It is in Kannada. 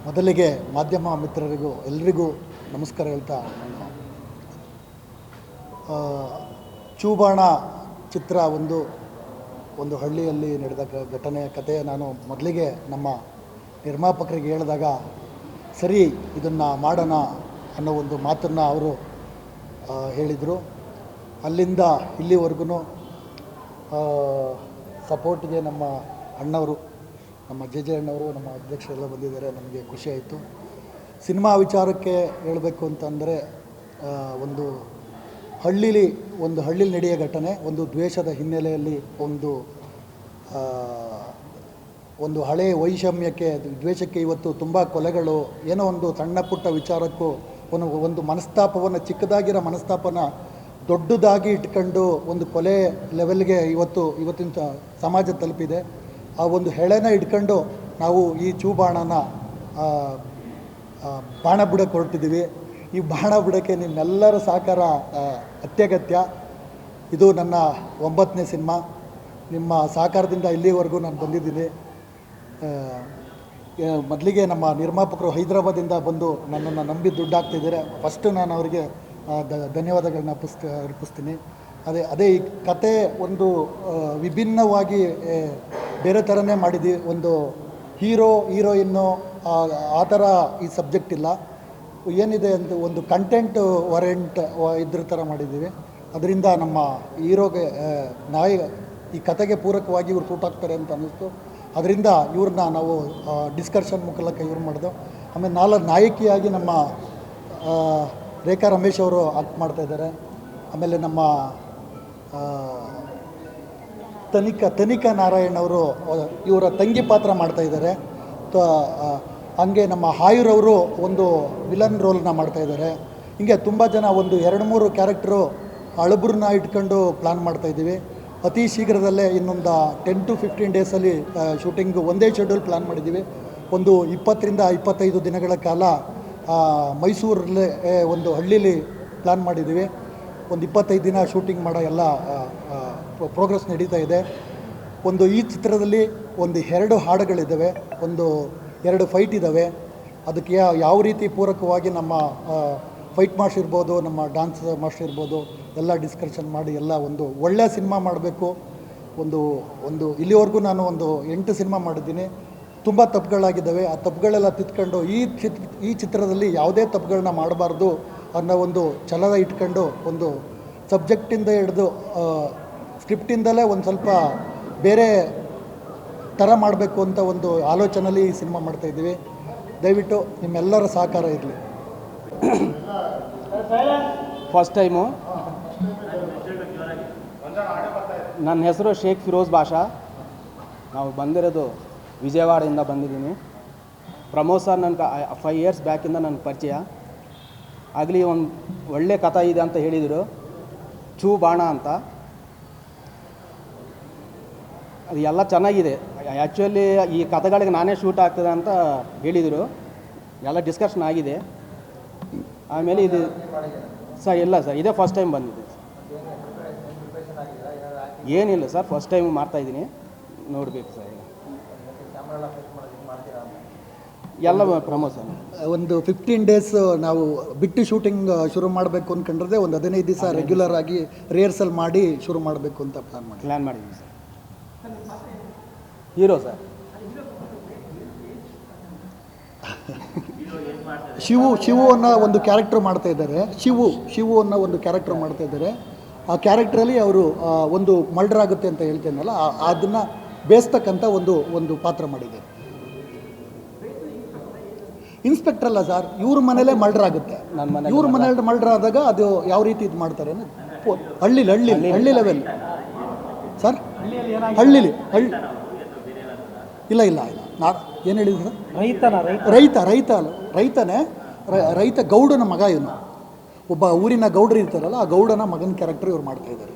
ಮೊದಲಿಗೆ ಮಾಧ್ಯಮ ಮಿತ್ರರಿಗೂ ಎಲ್ಲರಿಗೂ ನಮಸ್ಕಾರ ಹೇಳ್ತಾ ನಾನು ಚೂಬಾಣ ಚಿತ್ರ ಒಂದು ಹಳ್ಳಿಯಲ್ಲಿ ನಡೆದ ಘಟನೆಯ ಕಥೆ ನಾನು ಮೊದಲಿಗೆ ನಮ್ಮ ನಿರ್ಮಾಪಕರಿಗೆ ಹೇಳಿದಾಗ ಸರಿ ಇದನ್ನು ಮಾಡೋಣ ಅನ್ನೋ ಒಂದು ಮಾತನ್ನು ಅವರು ಹೇಳಿದರು. ಅಲ್ಲಿಂದ ಇಲ್ಲಿವರೆಗೂ ಸಪೋರ್ಟ್ಗೆ ನಮ್ಮ ಅಣ್ಣವರು, ನಮ್ಮ ಜೆ ಅಣ್ಣವರು, ನಮ್ಮ ಅಧ್ಯಕ್ಷರೆಲ್ಲ ಬಂದಿದ್ದಾರೆ. ನಮಗೆ ಖುಷಿ ಆಯಿತು. ಸಿನಿಮಾ ವಿಚಾರಕ್ಕೆ ಹೇಳಬೇಕು ಅಂತಂದರೆ ಒಂದು ಹಳ್ಳಿಲಿ ನಡೆಯೋ ಘಟನೆ, ಒಂದು ದ್ವೇಷದ ಹಿನ್ನೆಲೆಯಲ್ಲಿ ಒಂದು ಹಳೆಯ ವೈಷಮ್ಯಕ್ಕೆ, ದ್ವೇಷಕ್ಕೆ ಇವತ್ತು ತುಂಬ ಕೊಲೆಗಳು, ಏನೋ ಒಂದು ಸಣ್ಣ ಪುಟ್ಟ ವಿಚಾರಕ್ಕೂ ಒಂದು ಮನಸ್ತಾಪವನ್ನು, ಚಿಕ್ಕದಾಗಿರೋ ಮನಸ್ತಾಪನ ದೊಡ್ಡದಾಗಿ ಇಟ್ಕೊಂಡು ಒಂದು ಕೊಲೆ ಲೆವೆಲ್ಗೆ ಇವತ್ತಿನ ಸಮಾಜ ತಲುಪಿದೆ. ಆ ಒಂದು ಹೆಳೆನ ಇಟ್ಕೊಂಡು ನಾವು ಈ ಚೂಬಾಣನ ಬಾಣ ಬಿಡಕ್ಕೆ ಹೊರಟಿದ್ದೀವಿ. ಈ ಬಾಣ ಬಿಡೋಕ್ಕೆ ನಿಮ್ಮೆಲ್ಲರ ಸಹಕಾರ ಅತ್ಯಗತ್ಯ. ಇದು ನನ್ನ 9ನೇ ಸಿನಿಮಾ. ನಿಮ್ಮ ಸಹಕಾರದಿಂದ ಇಲ್ಲಿವರೆಗೂ ನಾನು ಬಂದಿದ್ದೀನಿ. ಮೊದಲಿಗೆ ನಮ್ಮ ನಿರ್ಮಾಪಕರು ಹೈದರಾಬಾದಿಂದ ಬಂದು ನನ್ನನ್ನು ನಂಬಿ ದುಡ್ಡು ಹಾಕ್ತಿದ್ದಾರೆ. ಫಸ್ಟು ನಾನು ಅವರಿಗೆ ಧನ್ಯವಾದಗಳನ್ನ ಅರ್ಪಿಸ್ತೀನಿ. ಅದೇ ಈ ಕತೆ ಒಂದು ವಿಭಿನ್ನವಾಗಿ ಬೇರೆ ಥರನೇ ಮಾಡಿದ್ದೀವಿ. ಒಂದು ಹೀರೋಯಿನ್ನು ಆ ಥರ ಈ ಸಬ್ಜೆಕ್ಟ್ ಇಲ್ಲ. ಏನಿದೆ ಅಂತ ಒಂದು ಕಂಟೆಂಟ್ ವಾರೆಂಟ್ ಇದ್ರ ಥರ ಮಾಡಿದ್ದೀವಿ. ಅದರಿಂದ ನಮ್ಮ ಹೀರೋಗೆ ಈ ಕತೆಗೆ ಪೂರಕವಾಗಿ ಇವ್ರು ಸೂಟ್ ಆಗ್ತಾರೆ ಅಂತ ಅನ್ನಿಸ್ತು. ಅದರಿಂದ ಇವ್ರನ್ನ ನಾವು ಡಿಸ್ಕಷನ್ ಮೂಲಕ ಇವ್ರು ಮಾಡಿದೆವು. ಆಮೇಲೆ ನಾಯಕಿಯಾಗಿ ನಮ್ಮ ರೇಖಾ ರಮೇಶ್ ಅವರು ಆಕ್ಟ್ ಮಾಡ್ತಾಯಿದ್ದಾರೆ. ಆಮೇಲೆ ನಮ್ಮ ತನಿಕಾ ನಾರಾಯಣ್ ಅವರು ಇವರ ತಂಗಿ ಪಾತ್ರ ಮಾಡ್ತಾಯಿದ್ದಾರೆ. ಹಂಗೆ ನಮ್ಮ ಆಯುರವರು ಒಂದು ವಿಲನ್ ರೋಲ್ನ ಮಾಡ್ತಾಯಿದ್ದಾರೆ. ಹೀಗೆ ತುಂಬ ಜನ ಒಂದು 2-3 ಕ್ಯಾರೆಕ್ಟ್ರು ಹಳಬ್ರನ್ನ ಇಟ್ಕೊಂಡು ಪ್ಲ್ಯಾನ್ ಮಾಡ್ತಾಯಿದ್ದೀವಿ. ಅತಿ ಶೀಘ್ರದಲ್ಲೇ ಇನ್ನೊಂದು 10 to 15 ಡೇಸಲ್ಲಿ ಶೂಟಿಂಗು ಒಂದೇ ಶೆಡ್ಯೂಲ್ ಪ್ಲ್ಯಾನ್ ಮಾಡಿದ್ದೀವಿ. ಒಂದು 20ರಿಂದ 25 ದಿನಗಳ ಕಾಲ ಮೈಸೂರಲ್ಲೇ ಒಂದು ಹಳ್ಳೀಲಿ ಪ್ಲ್ಯಾನ್ ಮಾಡಿದ್ದೀವಿ. ಒಂದು 25 ದಿನ ಶೂಟಿಂಗ್ ಮಾಡೋ ಎಲ್ಲ ಪ್ರೋಗ್ರೆಸ್ ನಡೀತಾ ಇದೆ. ಈ ಚಿತ್ರದಲ್ಲಿ 2 ಹಾಡುಗಳಿದ್ದಾವೆ, 2 ಫೈಟ್ ಇದ್ದಾವೆ. ಅದಕ್ಕೆ ಯಾವ ರೀತಿ ಪೂರಕವಾಗಿ ನಮ್ಮ ಫೈಟ್ ಮಾಸ್ಟರ್ ಇರ್ಬೋದು, ನಮ್ಮ ಡ್ಯಾನ್ಸ್ ಮಾಸ್ಟರ್ ಇರ್ಬೋದು, ಎಲ್ಲ ಡಿಸ್ಕಷನ್ ಮಾಡಿ ಎಲ್ಲ ಒಂದು ಒಳ್ಳೆಯ ಸಿನಿಮಾ ಮಾಡಬೇಕು. ಇಲ್ಲಿವರೆಗೂ ನಾನು 8 ಸಿನಿಮಾ ಮಾಡಿದ್ದೀನಿ. ತುಂಬ ತಪ್ಪುಗಳಾಗಿದ್ದಾವೆ. ಆ ತಪ್ಪುಗಳೆಲ್ಲ ತಿದ್ಕೊಂಡು ಈ ಚಿತ್ರದಲ್ಲಿ ಯಾವುದೇ ತಪ್ಪುಗಳನ್ನ ಮಾಡಬಾರ್ದು ಅನ್ನೋ ಒಂದು ಛಲದ ಇಟ್ಕೊಂಡು ಒಂದು ಸಬ್ಜೆಕ್ಟಿಂದ ಹಿಡಿದು ಸ್ಕ್ರಿಪ್ಟಿಂದಲೇ ಒಂದು ಸ್ವಲ್ಪ ಬೇರೆ ಥರ ಮಾಡಬೇಕು ಅಂತ ಒಂದು ಆಲೋಚನೆಯಲ್ಲಿ ಈ ಸಿನಿಮಾ ಮಾಡ್ತಾಯಿದ್ದೀವಿ. ದಯವಿಟ್ಟು ನಿಮ್ಮೆಲ್ಲರ ಸಹಕಾರ ಇರಲಿ. ಫಸ್ಟ್ ಟೈಮು ನನ್ನ ಹೆಸರು ಶೇಖ್ ಫಿರೋಜ್ ಬಾಷಾ. ನಾವು ಬಂದಿರೋದು ವಿಜಯವಾಡದಿಂದ ಬಂದಿದ್ದೀನಿ. ಪ್ರಮೋದ್ ಸರ್ ನನಗೆ 5 years ಬ್ಯಾಕಿಂದ ನನಗೆ ಪರಿಚಯ. ಆಗಲಿ ಒಂದು ಒಳ್ಳೆ ಕಥೆ ಇದೆ ಅಂತ ಹೇಳಿದರು, ಚೂಬಾಣ ಅಂತ. ಅದು ಎಲ್ಲ ಚೆನ್ನಾಗಿದೆ. ಆ್ಯಕ್ಚುಲಿ ಈ ಕಥೆಗಳಿಗೆ ನಾನೇ ಶೂಟ್ ಆಗ್ತದೆ ಅಂತ ಹೇಳಿದರು. ಎಲ್ಲ ಡಿಸ್ಕಷನ್ ಆಗಿದೆ. ಆಮೇಲೆ ಇದು ಸರ್ ಇಲ್ಲ ಸರ್, ಇದೇ ಫಸ್ಟ್ ಟೈಮ್ ಬಂದಿದೆ. ಏನಿಲ್ಲ ಸರ್, ಫಸ್ಟ್ ಟೈಮ್ ಮಾಡ್ತಾಯಿದ್ದೀನಿ. ನೋಡಬೇಕು ಸರ್. ಎಲ್ಲ ಪ್ರಮೋಷನ್ ಒಂದು 15 ಡೇಸ್ ನಾವು ಬಿಟ್ಟು ಶೂಟಿಂಗ್ ಶುರು ಮಾಡಬೇಕು ಅಂದ್ಕೊಂಡ್ರೆ ಒಂದು 15 ದಿವಸ ರೆಗ್ಯುಲರ್ ಆಗಿ ರಿಹರ್ಸಲ್ ಮಾಡಿ ಶುರು ಮಾಡಬೇಕು ಅಂತ ಪ್ಲ್ಯಾನ್ ಮಾಡಿದ್ದೀವಿ ಸರ್. ಹೀರೋ ಸರ್ ಶಿವು ಅನ್ನೋ ಒಂದು ಕ್ಯಾರೆಕ್ಟರ್ ಮಾಡ್ತಾಯಿದ್ದಾರೆ. ಶಿವು ಅನ್ನೋ ಒಂದು ಕ್ಯಾರೆಕ್ಟರ್ ಮಾಡ್ತಾಯಿದ್ದಾರೆ. ಆ ಕ್ಯಾರೆಕ್ಟ್ರಲ್ಲಿ ಅವರು ಒಂದು ಮರ್ಡರ್ ಆಗುತ್ತೆ ಅಂತ ಹೇಳ್ತೇನಲ್ಲ, ಅದನ್ನು ಬೇಯಿಸ್ತಕ್ಕಂಥ ಒಂದು ಪಾತ್ರ ಮಾಡಿದ್ದಾರೆ. ಇನ್ಸ್ಪೆಕ್ಟರ್ ಅಲ್ಲ ಸರ್, ಇವ್ರ ಮನೇಲೇ ಮರ್ಡರ್ ಆಗುತ್ತೆ. ಇವ್ರ ಮನೇಲಿ ಮರ್ಡರ್ ಆದಾಗ ಅದು ಯಾವ ರೀತಿ ಇದು ಮಾಡ್ತಾರೆ ಹಳ್ಳಿ ಲೆವೆಲ್ ಸರ್. ಹಳ್ಳಿಲಿ ಇಲ್ಲ ಏನು ಹೇಳಿದ್ರು ಸರ್? ರೈತ ಗೌಡನ ಮಗ. ಇವನು ಒಬ್ಬ ಊರಿನ ಗೌಡರು ಇರ್ತಾರಲ್ಲ, ಆ ಗೌಡನ ಮಗನ ಕ್ಯಾರೆಕ್ಟರ್ ಇವ್ರು ಮಾಡ್ತಾಯಿದ್ದಾರೆ.